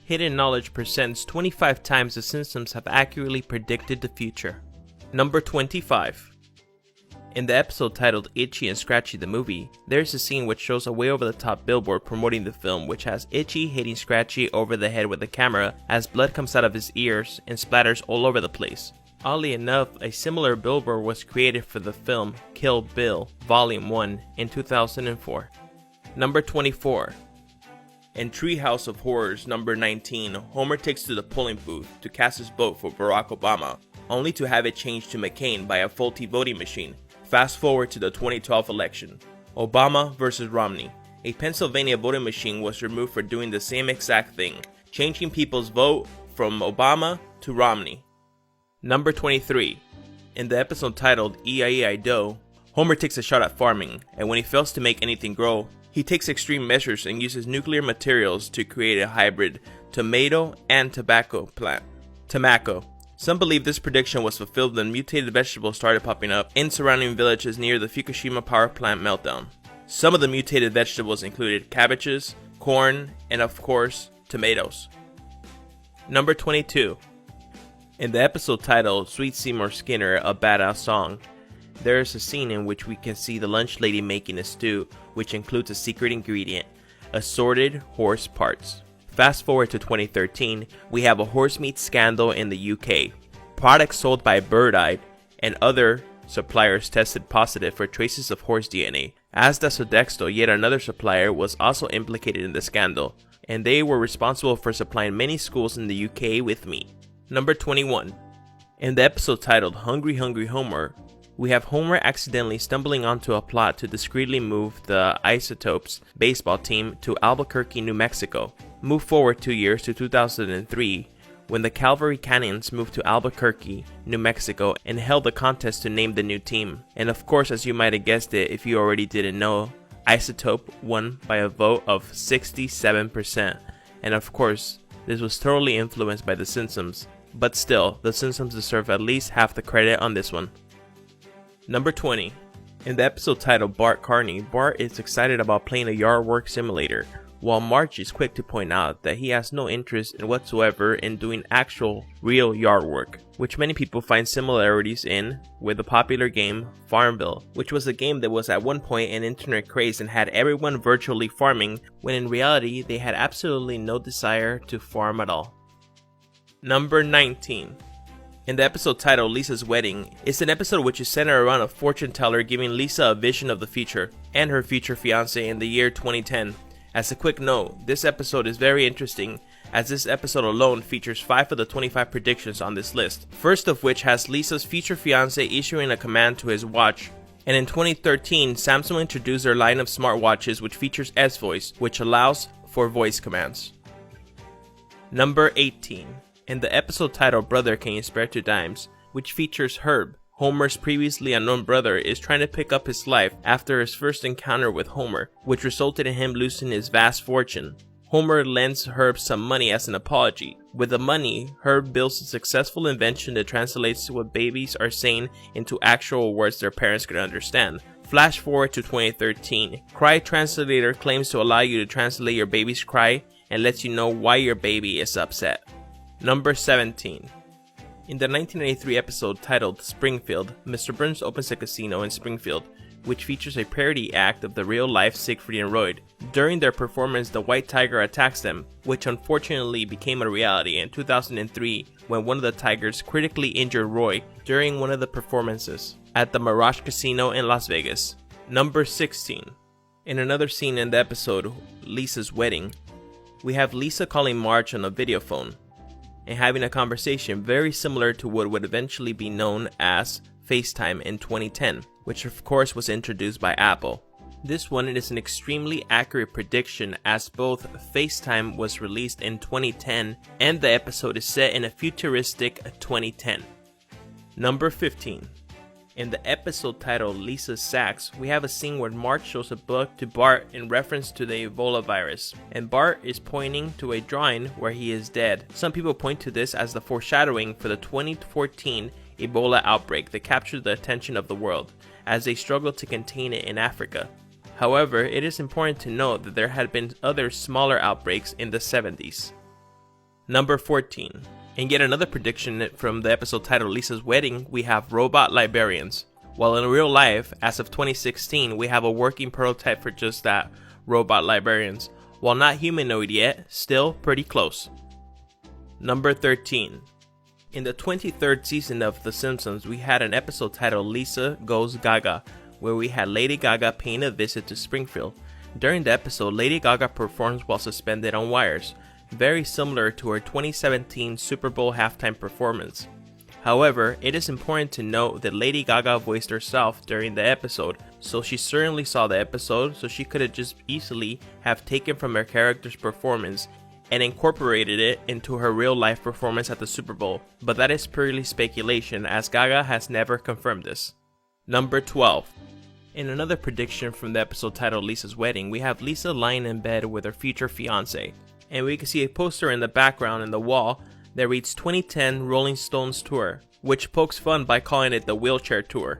Hidden Knowledge presents 25 times the Simpsons have accurately predicted the future. Number 25. In the episode titled Itchy and Scratchy the Movie, there's a scene which shows a way over the top billboard promoting the film, which has Itchy hitting Scratchy over the head with the camera as blood comes out of his ears and splatters all over the place. Oddly enough, a similar billboard was created for the film Kill Bill Volume 1 in 2004. Number 24. In Treehouse of Horrors number 19, Homer takes to the polling booth to cast his vote for Barack Obama, only to have it changed to McCain by a faulty voting machine. Fast forward to the 2012 election. Obama versus Romney. A Pennsylvania voting machine was removed for doing the same exact thing, changing people's vote from Obama to Romney. Number 23. In the episode titled E-I-E-I-Do, Homer takes a shot at farming, and when he fails to make anything grow, he takes extreme measures and uses nuclear materials to create a hybrid tomato and tobacco plant. Tamaco. Some believe this prediction was fulfilled when mutated vegetables started popping up in surrounding villages near the Fukushima power plant meltdown. Some of the mutated vegetables included cabbages, corn, and of course, tomatoes. Number 22. In the episode titled Sweet Seymour Skinner, A Badass Song, there is a scene in which we can see the lunch lady making a stew, which includes a secret ingredient, assorted horse parts. Fast forward to 2013, we have a horse meat scandal in the UK. Products sold by Bird Eye and other suppliers tested positive for traces of horse DNA. As does Sodexo, yet another supplier was also implicated in the scandal, and they were responsible for supplying many schools in the UK with meat. Number 21. In the episode titled Hungry Hungry Homer, we have Homer accidentally stumbling onto a plot to discreetly move the Isotopes baseball team to Albuquerque, New Mexico. Move forward 2 years to 2003, when the Calvary Cannons moved to Albuquerque, New Mexico and held a contest to name the new team. And of course, as you might have guessed it if you already didn't know, Isotope won by a vote of 67%. And of course, this was totally influenced by The Simpsons. But still, The Simpsons deserve at least half the credit on this one. Number 20. In the episode titled Bart Carney, Bart is excited about playing a yard work simulator, while Marge is quick to point out that he has no interest in whatsoever in doing actual, real yard work, which many people find similarities in with the popular game Farmville, which was a game that was at one point an internet craze and had everyone virtually farming, when in reality they had absolutely no desire to farm at all. Number 19. In the episode titled Lisa's Wedding, it's an episode which is centered around a fortune teller giving Lisa a vision of the future and her future fiancé in the year 2010. As a quick note, this episode is very interesting as this episode alone features 5 of the 25 predictions on this list, first of which has Lisa's future fiancé issuing a command to his watch. And in 2013, Samsung introduced their line of smartwatches which features S-Voice, which allows for voice commands. Number 18. In the episode titled Brother Can You Spare 2 Dimes, which features Herb, Homer's previously unknown brother, is trying to pick up his life after his first encounter with Homer, which resulted in him losing his vast fortune. Homer lends Herb some money as an apology. With the money, Herb builds a successful invention that translates what babies are saying into actual words their parents could understand. Flash forward to 2013. Cry Translator claims to allow you to translate your baby's cry and lets you know why your baby is upset. Number 17. In the 1993 episode titled Springfield, Mr. Burns opens a casino in Springfield, which features a parody act of the real-life Siegfried and Roy. During their performance, the White Tiger attacks them, which unfortunately became a reality in 2003 when one of the tigers critically injured Roy during one of the performances at the Mirage Casino in Las Vegas. Number 16. In another scene in the episode Lisa's Wedding, we have Lisa calling Marge on a video phone and having a conversation very similar to what would eventually be known as FaceTime in 2010, which of course was introduced by Apple. This one is an extremely accurate prediction as both FaceTime was released in 2010 and the episode is set in a futuristic 2010. Number 15. In the episode titled Lisa's Sacks, we have a scene where Marge shows a book to Bart in reference to the Ebola virus, and Bart is pointing to a drawing where he is dead. Some people point to this as the foreshadowing for the 2014 Ebola outbreak that captured the attention of the world, as they struggled to contain it in Africa. However, it is important to note that there had been other smaller outbreaks in the 70s. Number 14. In yet another prediction from the episode titled Lisa's Wedding, we have robot librarians. While in real life, as of 2016, we have a working prototype for just that, robot librarians. While not humanoid yet, still pretty close. Number 13. In the 23rd season of The Simpsons, we had an episode titled Lisa Goes Gaga, where we had Lady Gaga paying a visit to Springfield. During the episode, Lady Gaga performs while suspended on wires, very similar to her 2017 Super Bowl halftime performance. However, it is important to note that Lady Gaga voiced herself during the episode, so she certainly saw the episode, so she could have just easily have taken from her character's performance and incorporated it into her real life performance at the Super Bowl, but that is purely speculation as Gaga has never confirmed this. Number 12. In another prediction from the episode titled Lisa's Wedding, we have Lisa lying in bed with her future fiance, and we can see a poster in the background in the wall that reads 2010 Rolling Stones Tour, which pokes fun by calling it the wheelchair tour,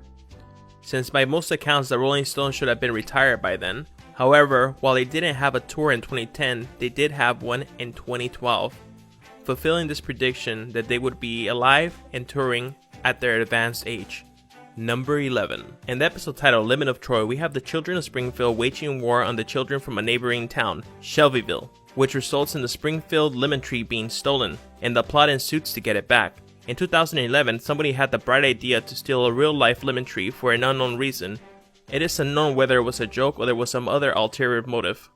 since by most accounts the Rolling Stones should have been retired by then. However, while they didn't have a tour in 2010, they did have one in 2012, fulfilling this prediction that they would be alive and touring at their advanced age. Number 11. In the episode titled Lemon of Troy, we have the children of Springfield waging war on the children from a neighboring town, Shelbyville, which results in the Springfield lemon tree being stolen, and the plot ensues to get it back. In 2011, somebody had the bright idea to steal a real-life lemon tree for an unknown reason. It is unknown whether it was a joke or there was some other ulterior motive.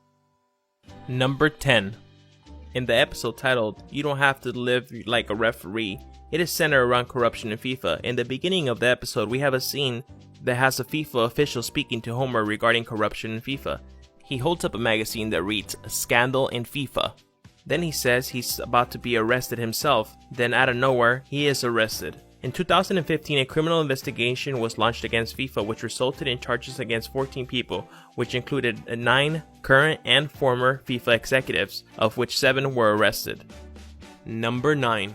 Number 10. In the episode titled You Don't Have to Live Like a Referee, it is centered around corruption in FIFA. In the beginning of the episode, we have a scene that has a FIFA official speaking to Homer regarding corruption in FIFA. He holds up a magazine that reads, "Scandal in FIFA." Then he says he's about to be arrested himself. Then out of nowhere, he is arrested. In 2015, a criminal investigation was launched against FIFA, which resulted in charges against 14 people, which included 9 current and former FIFA executives, of which 7 were arrested. Number 9.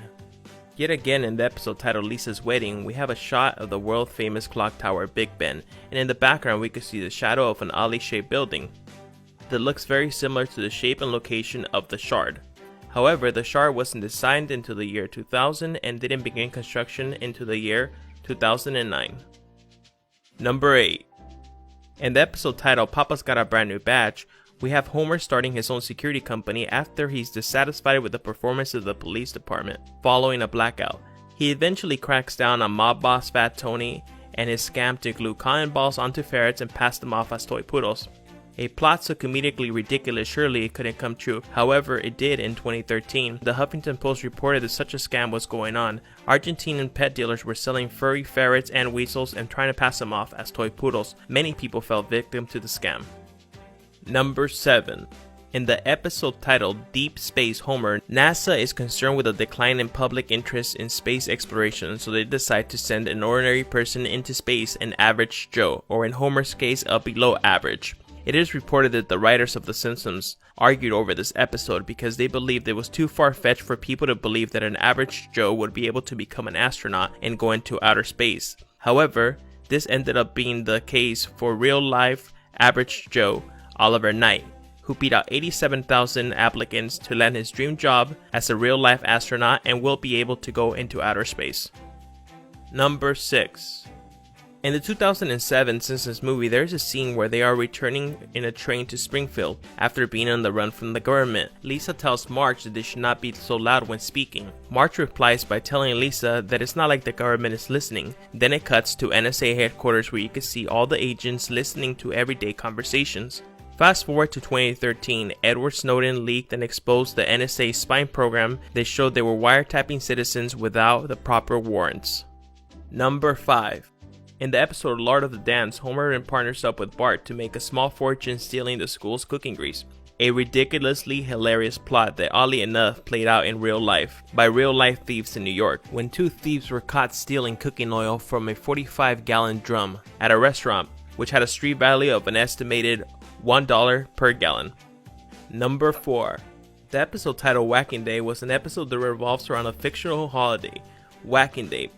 Yet again in the episode titled Lisa's Wedding, we have a shot of the world famous clock tower Big Ben, and in the background we can see the shadow of an alley-shaped building that looks very similar to the shape and location of the Shard. However, the Shard wasn't designed until the year 2000 and didn't begin construction into the year 2009. Number 8. In the episode titled Papa's Got a Brand New Badge, we have Homer starting his own security company after he's dissatisfied with the performance of the police department following a blackout. He eventually cracks down on mob boss Fat Tony and his scam to glue cotton balls onto ferrets and pass them off as toy poodles. A plot so comedically ridiculous surely it couldn't come true. However, it did in 2013. The Huffington Post reported that such a scam was going on. Argentinian pet dealers were selling furry ferrets and weasels and trying to pass them off as toy poodles. Many people fell victim to the scam. Number 7. In the episode titled Deep Space Homer, NASA is concerned with a decline in public interest in space exploration, so they decide to send an ordinary person into space, an average Joe, or in Homer's case, a below average. It is reported that the writers of The Simpsons argued over this episode because they believed it was too far-fetched for people to believe that an average Joe would be able to become an astronaut and go into outer space. However, this ended up being the case for real-life average Joe, Oliver Knight, who beat out 87,000 applicants to land his dream job as a real-life astronaut and will be able to go into outer space. Number 6. In the 2007 Simpsons movie, there is a scene where they are returning in a train to Springfield after being on the run from the government. Lisa tells Marge that they should not be so loud when speaking. Marge replies by telling Lisa that it's not like the government is listening. Then it cuts to NSA headquarters where you can see all the agents listening to everyday conversations. Fast forward to 2013, Edward Snowden leaked and exposed the NSA spying program that showed they were wiretapping citizens without the proper warrants. Number 5. In the episode Lord of the Dance, Homer partners up with Bart to make a small fortune stealing the school's cooking grease. A ridiculously hilarious plot that oddly enough played out in real life by real-life thieves in New York, when 2 thieves were caught stealing cooking oil from a 45-gallon drum at a restaurant, which had a street value of an estimated $1 per gallon. Number 4. The episode titled Whacking Day was an episode that revolves around a fictional holiday, Whacking Day,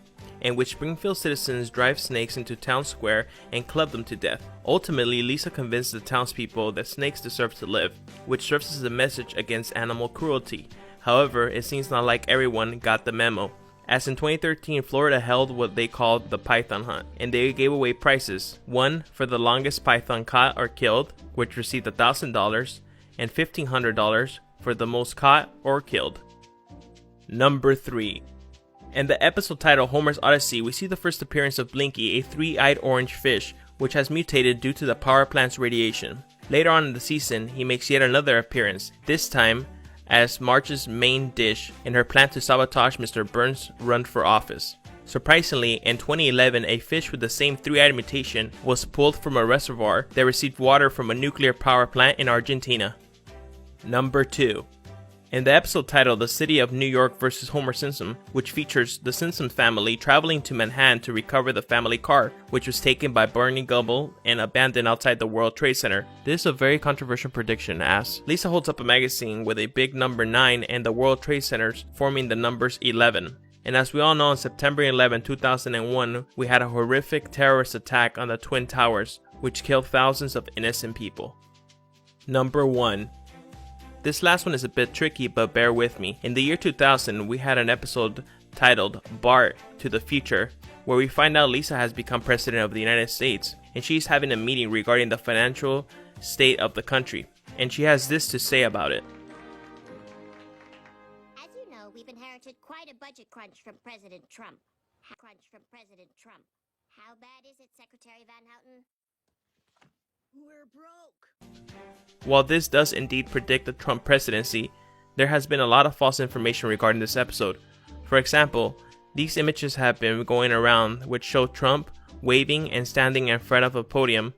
in which Springfield citizens drive snakes into town square and club them to death. Ultimately, Lisa convinces the townspeople that snakes deserve to live, which serves as a message against animal cruelty. However, it seems not like everyone got the memo, as in 2013 Florida held what they called the Python Hunt, and they gave away prizes, one for the longest python caught or killed, which received $1,000, and $1,500 for the most caught or killed. Number 3. In the episode titled Homer's Odyssey, we see the first appearance of Blinky, a three-eyed orange fish, which has mutated due to the power plant's radiation. Later on in the season, he makes yet another appearance, this time as Marge's main dish in her plan to sabotage Mr. Burns' run for office. Surprisingly, in 2011, a fish with the same three-eyed mutation was pulled from a reservoir that received water from a nuclear power plant in Argentina. Number 2. In the episode titled The City of New York vs. Homer Simpson, which features the Simpson family traveling to Manhattan to recover the family car, which was taken by Barney Gumble and abandoned outside the World Trade Center. This is a very controversial prediction, as Lisa holds up a magazine with a big number 9 and the World Trade Centers forming the numbers 11. And as we all know, on September 11, 2001, we had a horrific terrorist attack on the Twin Towers, which killed thousands of innocent people. Number 1. This last one is a bit tricky, but bear with me. In the year 2000, we had an episode titled Bart to the Future, where we find out Lisa has become president of the United States, and she's having a meeting regarding the financial state of the country, and she has this to say about it. As you know, we've inherited quite a budget crunch from President Trump. How bad is it, Secretary Van Houten? We're broke. While this does indeed predict the Trump presidency, there has been a lot of false information regarding this episode. For example, these images have been going around which show Trump waving and standing in front of a podium,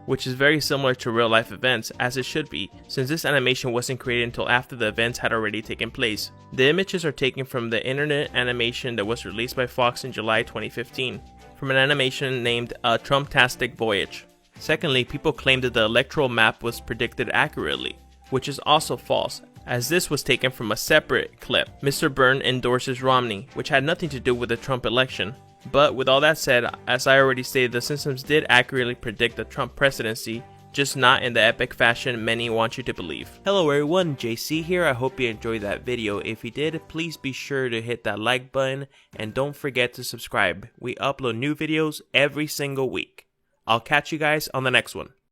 which is very similar to real life events, as it should be, since this animation wasn't created until after the events had already taken place. The images are taken from the internet animation that was released by Fox in July 2015, from an animation named A Trumptastic Voyage. Secondly, people claim that the electoral map was predicted accurately, which is also false, as this was taken from a separate clip. Mr. Byrne endorses Romney, which had nothing to do with the Trump election. But with all that said, as I already stated, The Simpsons did accurately predict the Trump presidency, just not in the epic fashion many want you to believe. Hello everyone, JC here. I hope you enjoyed that video. If you did, please be sure to hit that like button and don't forget to subscribe. We upload new videos every single week. I'll catch you guys on the next one.